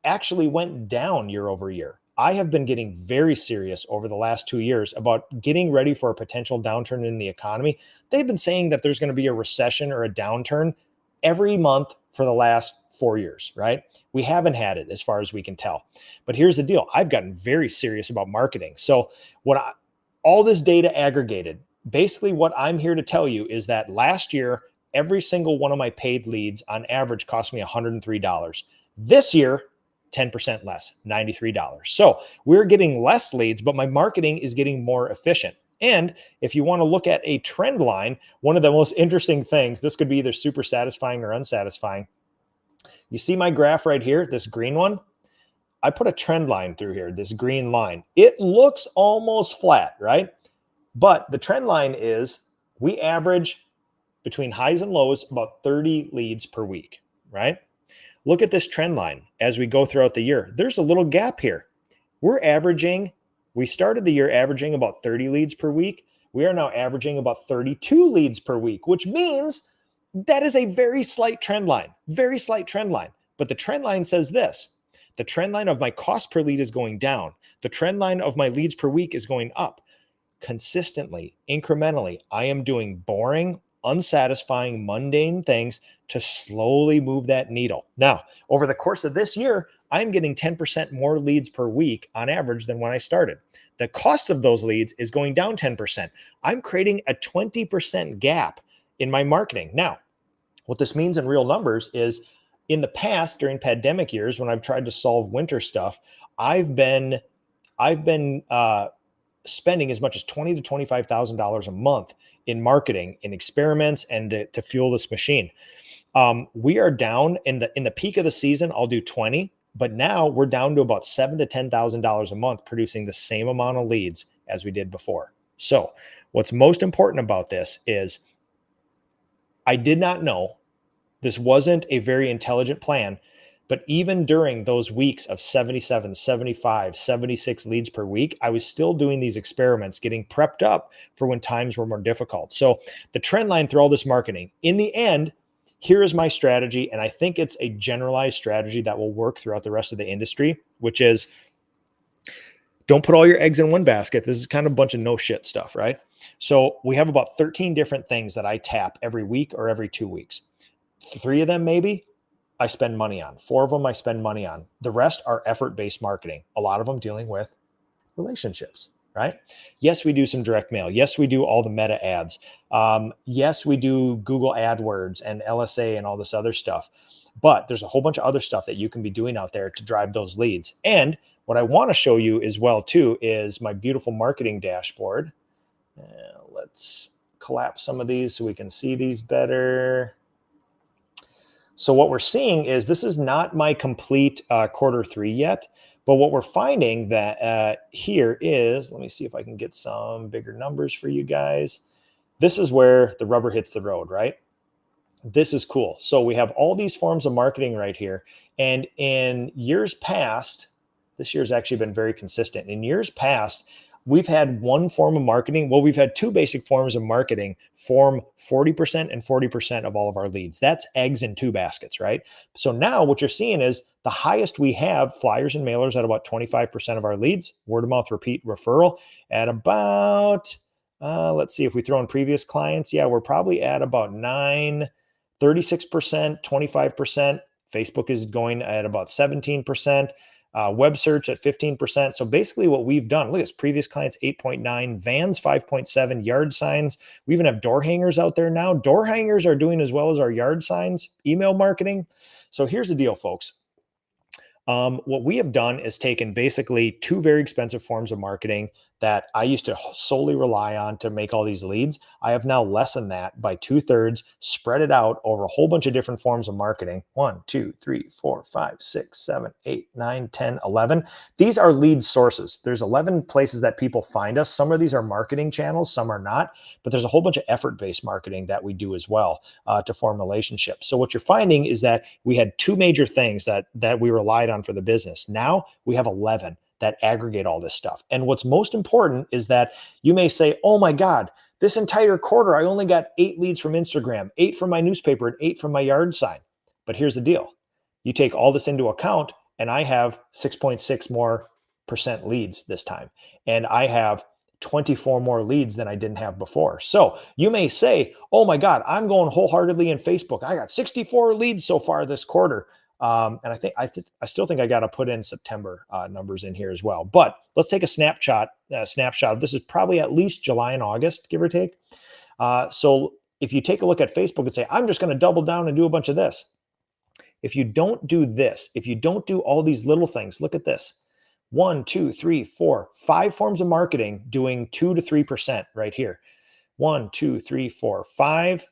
actually went down year over year. I have been getting very serious over the last 2 years about getting ready for a potential downturn in the economy. They've been saying that there's going to be a recession or a downturn every month for the last 4 years, right? We haven't had it as far as we can tell. But here's the deal. I've gotten very serious about marketing. So all this data aggregated, basically what I'm here to tell you is that last year, every single one of my paid leads on average cost me $103. This year, 10% less, $93. So we're getting less leads, but my marketing is getting more efficient. And if you want to look at a trend line, one of the most interesting things, this could be either super satisfying or unsatisfying. You see my graph right here, this green one? I put a trend line through here, this green line. It looks almost flat, right? But the trend line is we average between highs and lows about 30 leads per week, right? Look at this trend line as we go throughout the year. There's a little gap here. We started the year averaging about 30 leads per week. We are now averaging about 32 leads per week, which means that is a very slight trend line, very slight trend line. But the trend line says this: the trend line of my cost per lead is going down. The trend line of my leads per week is going up. Consistently, incrementally, I am doing boring, unsatisfying, mundane things to slowly move that needle. Now, over the course of this year, I'm getting 10% more leads per week on average than when I started. The cost of those leads is going down 10%. I'm creating a 20% gap in my marketing. Now, what this means in real numbers is in the past, during pandemic years, when I've tried to solve winter stuff, I've been spending as much as $20,000 to $25,000 a month in marketing, in experiments, and to fuel this machine. We are down in the peak of the season. I'll do 20, but now we're down to about $7,000 to $10,000 a month, producing the same amount of leads as we did before. So, what's most important about this is I did not know, this wasn't a very intelligent plan, but even during those weeks of 77, 75, 76 leads per week, I was still doing these experiments, getting prepped up for when times were more difficult. So the trend line through all this marketing, in the end, here is my strategy. And I think it's a generalized strategy that will work throughout the rest of the industry, which is don't put all your eggs in one basket. This is kind of a bunch of no shit stuff, right? So we have about 13 different things that I tap every week or every 2 weeks. 3 of them, maybe, I spend money on. 4 of them I spend money on. The rest are effort-based marketing. A lot of them dealing with relationships, right? Yes, we do some direct mail. Yes, we do all the meta ads. Yes, we do Google AdWords and LSA and all this other stuff. But there's a whole bunch of other stuff that you can be doing out there to drive those leads. And what I want to show you as well too is my beautiful marketing dashboard. Let's collapse some of these so we can see these better. So what we're seeing is this is not my complete Q3 yet, but what we're finding that here is, let me see if I can get some bigger numbers for you guys. This is where the rubber hits the road, right? This is cool. So we have all these forms of marketing right here. And in years past, this year's actually been very consistent. In years past, we've had one form of marketing. Well, we've had 2 basic forms of marketing form 40% and 40% of all of our leads. That's eggs in 2 baskets, right? So now what you're seeing is the highest we have flyers and mailers at about 25% of our leads, word of mouth, repeat, referral at about, let's see if we throw in previous clients. Yeah, we're probably at about 36%, 25%. Facebook is going at about 17%. Web search at 15%. So basically what we've done, look at this, previous clients, 8.9, vans, 5.7, yard signs. We even have door hangers out there now. Door hangers are doing as well as our yard signs, email marketing. So here's the deal, folks. What we have done is taken basically 2 very expensive forms of marketing that I used to solely rely on to make all these leads. I have now lessened that by 2/3, spread it out over a whole bunch of different forms of marketing. 1, 2, 3, 4, 5, 6, 7, 8, 9, 10, 11. These are lead sources. There's 11 places that people find us. Some of these are marketing channels, some are not, but there's a whole bunch of effort-based marketing that we do as well to form relationships. So what you're finding is that we had 2 major things that we relied on for the business. Now we have 11 that aggregate all this stuff. And what's most important is that you may say, oh my God, This entire quarter, I only got 8 leads from Instagram, 8 from my newspaper, and 8 from my yard sign. But here's the deal. You take all this into account, and I have 6.6 more percent leads this time. And I have 24 more leads than I didn't have before. So you may say, oh my God, I'm going wholeheartedly in Facebook. I got 64 leads so far this quarter. And I still think I got to put in September numbers in here as well. But let's take a snapshot. This is probably at least July and August, give or take. So if you take a look at Facebook and say, I'm just going to double down and do a bunch of this. If you don't do this, if you don't do all these little things, look at this. 1, 2, 3, 4, 5 forms of marketing doing 2 to 3% right here. 1, 2, 3, 4, 5,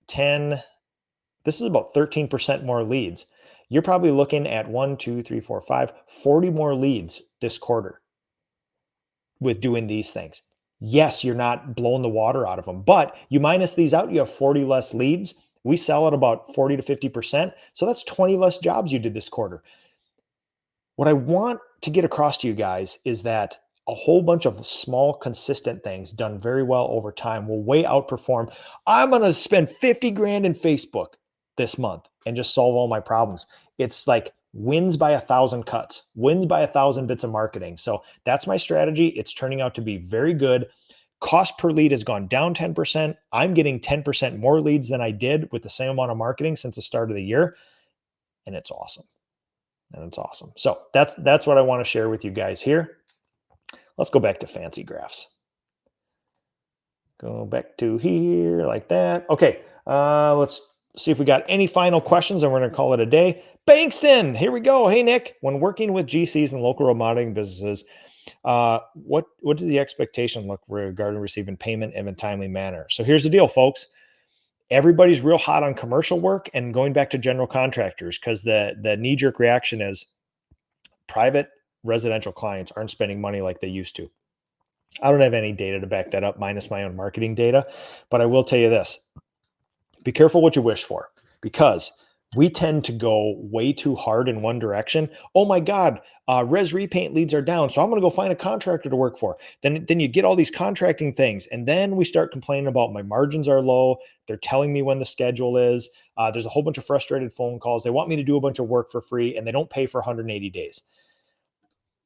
10. This is about 13% more leads. You're probably looking at 1, 2, 3, 4, 5, 40 more leads this quarter with doing these things. Yes, you're not blowing the water out of them, but you minus these out, you have 40 less leads. We sell at about 40 to 50%. So that's 20 less jobs you did this quarter. What I want to get across to you guys is that a whole bunch of small, consistent things done very well over time will way outperform. I'm going to spend 50 grand in Facebook this month and just solve all my problems. It's like wins by 1,000 cuts, wins by 1,000 bits of marketing. So that's my strategy. It's turning out to be very good. Cost per lead has gone down 10%. I'm getting 10% more leads than I did with the same amount of marketing since the start of the year. And it's awesome. So that's what I want to share with you guys here. Let's go back to fancy graphs. Go back to here like that. Okay, let's see if we got any final questions, and we're going to call it a day. Bankston, here we go. Hey, Nick, when working with GCs and local remodeling businesses, what does the expectation look regarding receiving payment in a timely manner? So here's the deal, folks. Everybody's real hot on commercial work and going back to general contractors because the knee-jerk reaction is private residential clients aren't spending money like they used to. I don't have any data to back that up minus my own marketing data, but I will tell you this. Be careful what you wish for because we tend to go way too hard in one direction. Oh my God, res repaint leads are down, so I'm going to go find a contractor to work for. Then you get all these contracting things, and then we start complaining about my margins are low. They're telling me when the schedule is. There's a whole bunch of frustrated phone calls. They want me to do a bunch of work for free, and they don't pay for 180 days.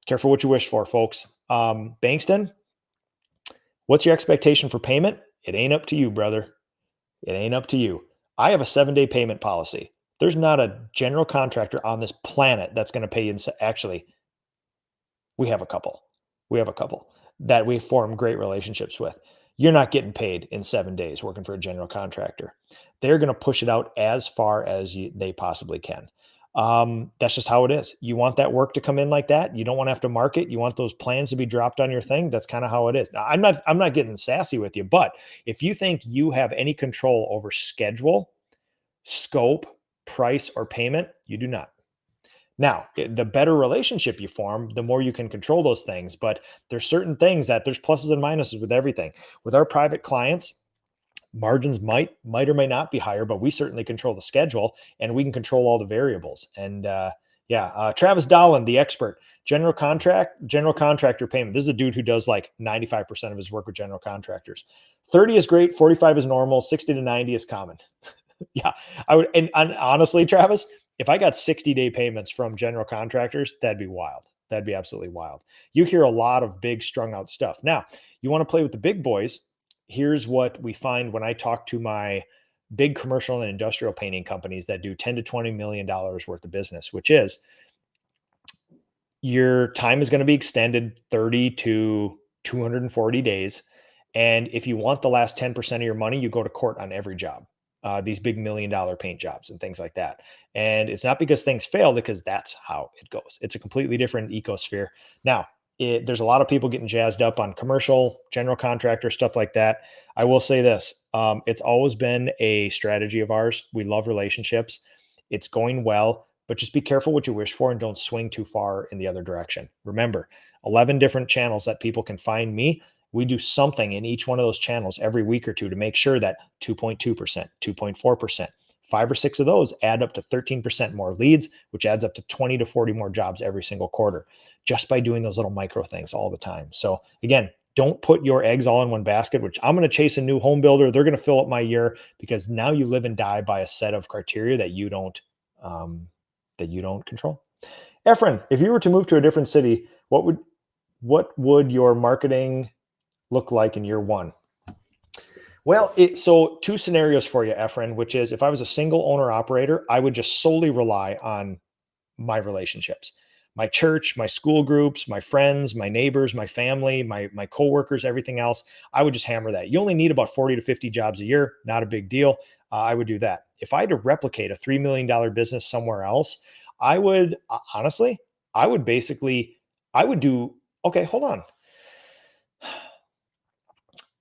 Careful what you wish for, folks. Bankston, what's your expectation for payment? It ain't up to you, brother. It ain't up to you. I have a 7-day payment policy. There's not a general contractor on this planet that's going to pay you. Actually, we have a couple. That we form great relationships with. You're not getting paid in 7 days working for a general contractor. They're going to push it out as far as they possibly can. That's just how it is. You want that work to come in like that. You don't want to have to market. You want those plans to be dropped on your thing. That's kind of how it is. Now, I'm not getting sassy with you, but if you think you have any control over schedule, scope, price, or payment, you do not. Now, the better relationship you form, the more you can control those things. But there's certain things that there's pluses and minuses with everything. With our private clients, margins might or may not be higher, but we certainly control the schedule and we can control all the variables. And Travis Dolan, the expert, general contractor payment. This is a dude who does like 95% of his work with general contractors. 30 is great, 45 is normal, 60 to 90 is common. Yeah, I would. And honestly, Travis, if I got 60-day payments from general contractors, that'd be wild. That'd be absolutely wild. You hear a lot of big strung out stuff. Now, you want to play with the big boys. Here's what we find when I talk to my big commercial and industrial painting companies that do $10 to $20 million worth of business, which is your time is going to be extended 30 to 240 days. And if you want the last 10% of your money, you go to court on every job. These big $1 million paint jobs and things like that. And it's not because things fail, because that's how it goes. It's a completely different ecosphere. Now, there's a lot of people getting jazzed up on commercial, general contractor, stuff like that. I will say this. It's always been a strategy of ours. We love relationships. It's going well, but just be careful what you wish for and don't swing too far in the other direction. Remember, 11 different channels that people can find me. We do something in each one of those channels every week or two to make sure that 2.2%, 2.4%, 5 or 6 of those add up to 13% more leads, which adds up to 20 to 40 more jobs every single quarter, just by doing those little micro things all the time. So again, Don't put your eggs all in one basket, which I'm going to chase a new home builder. They're going to fill up my year, because now you live and die by a set of criteria um, that you don't control. Efren, if you were to move to a different city, what would your marketing look like in year one? Well, so two scenarios for you, Efren, which is, if I was a single owner operator, I would just solely rely on my relationships, my church, my school groups, my friends, my neighbors, my family, my coworkers, everything else. I would just hammer that. You only need about 40 to 50 jobs a year, not a big deal. I would do that. If I had to replicate a $3 million business somewhere else, I would honestly, I would basically, I would do, okay, hold on.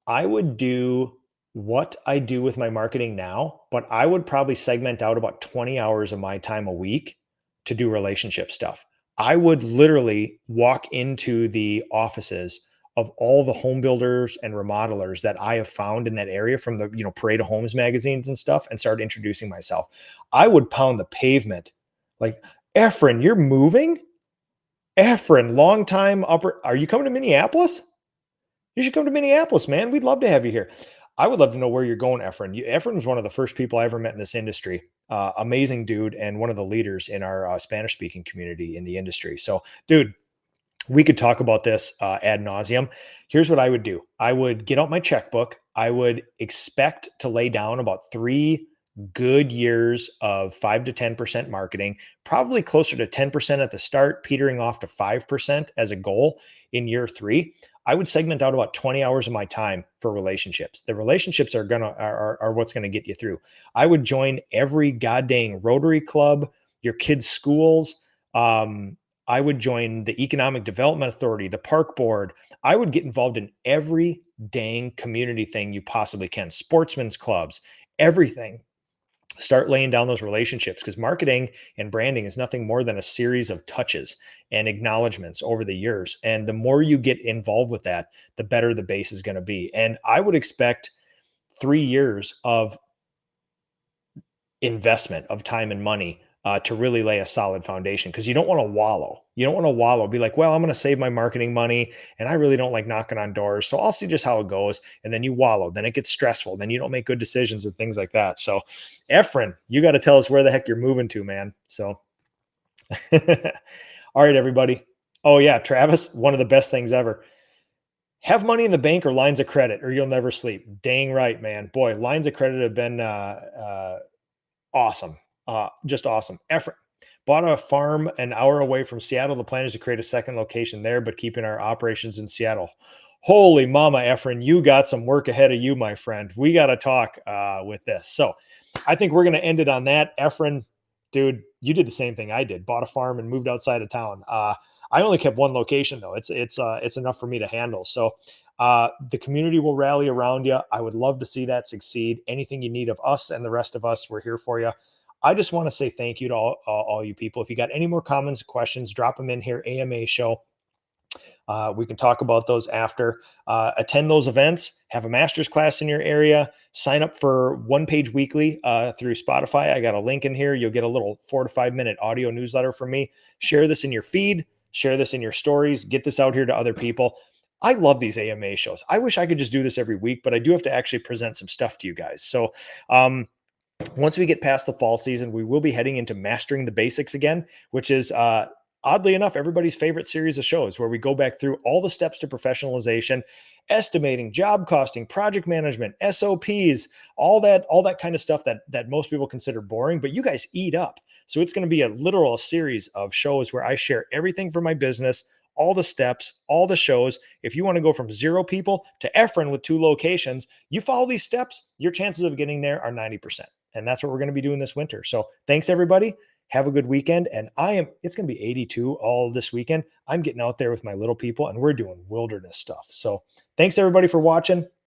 I would do what I do with my marketing now, but I would probably segment out about 20 hours of my time a week to do relationship stuff. I would literally walk into the offices of all the home builders and remodelers that I have found in that area, from the, Parade of Homes magazines and stuff, and start introducing myself. I would pound the pavement like, Efren, you're moving? Efren, long time upper. Are you coming to Minneapolis? You should come to Minneapolis, man. We'd love to have you here. I would love to know where you're going, Efren. Efren was one of the first people I ever met in this industry. Amazing dude, and one of the leaders in our Spanish speaking community in the industry. So, dude, we could talk about this ad nauseum. Here's what I would do. I would get out my checkbook. I would expect to lay down about 3 good years of 5 to 10% marketing, probably closer to 10% at the start, petering off to 5% as a goal in year three. I would segment out about 20 hours of my time for relationships. The relationships are what's gonna get you through. I would join every goddamn Rotary Club, your kids' schools. I would join the Economic Development Authority, the Park Board. I would get involved in every dang community thing you possibly can, sportsmen's clubs, everything. Start laying down those relationships, because marketing and branding is nothing more than a series of touches and acknowledgments over the years. And the more you get involved with that, the better the base is going to be. And I would expect 3 years of investment of time and money to really lay a solid foundation, because you don't want to wallow. You don't want to wallow, be like, well, I'm going to save my marketing money and I really don't like knocking on doors, so I'll see just how it goes. And then you wallow, then it gets stressful, then you don't make good decisions and things like that. So, Efren, you got to tell us where the heck you're moving to, man. So, all right, everybody. Oh, yeah, Travis, one of the best things ever. Have money in the bank or lines of credit, or you'll never sleep. Dang right, man. Boy, lines of credit have been awesome. Just awesome. Effort. Bought a farm an hour away from Seattle. The plan is to create a second location there, but keeping our operations in Seattle. Holy mama, Efren, you got some work ahead of you, my friend. We got to talk with this. So I think we're going to end it on that. Efren, dude, you did the same thing I did. Bought a farm and moved outside of town. I only kept one location though. It's enough for me to handle. So the community will rally around you. I would love to see that succeed. Anything you need of us and the rest of us, we're here for you. I just want to say thank you to all you people. If you got any more comments, questions, drop them in here. AMA show. We can talk about those after. Attend those events. Have a master's class in your area. Sign up for One Page Weekly through Spotify. I got a link in here. You'll get a little 4 to 5 minute audio newsletter from me. Share this in your feed. Share this in your stories. Get this out here to other people. I love these AMA shows. I wish I could just do this every week, but I do have to actually present some stuff to you guys. So once we get past the fall season, we will be heading into Mastering the Basics again, which is oddly enough everybody's favorite series of shows, where we go back through all the steps to professionalization, estimating, job costing, project management, SOPs, all that kind of stuff that most people consider boring, but you guys eat up. So it's going to be a literal series of shows where I share everything for my business, all the steps, all the shows. If you want to go from 0 people to Efren with 2 locations, you follow these steps, your chances of getting there are 90%. And that's what we're going to be doing this winter. So thanks, everybody. Have a good weekend. And it's going to be 82 all this weekend. I'm getting out there with my little people and we're doing wilderness stuff. So thanks, everybody, for watching.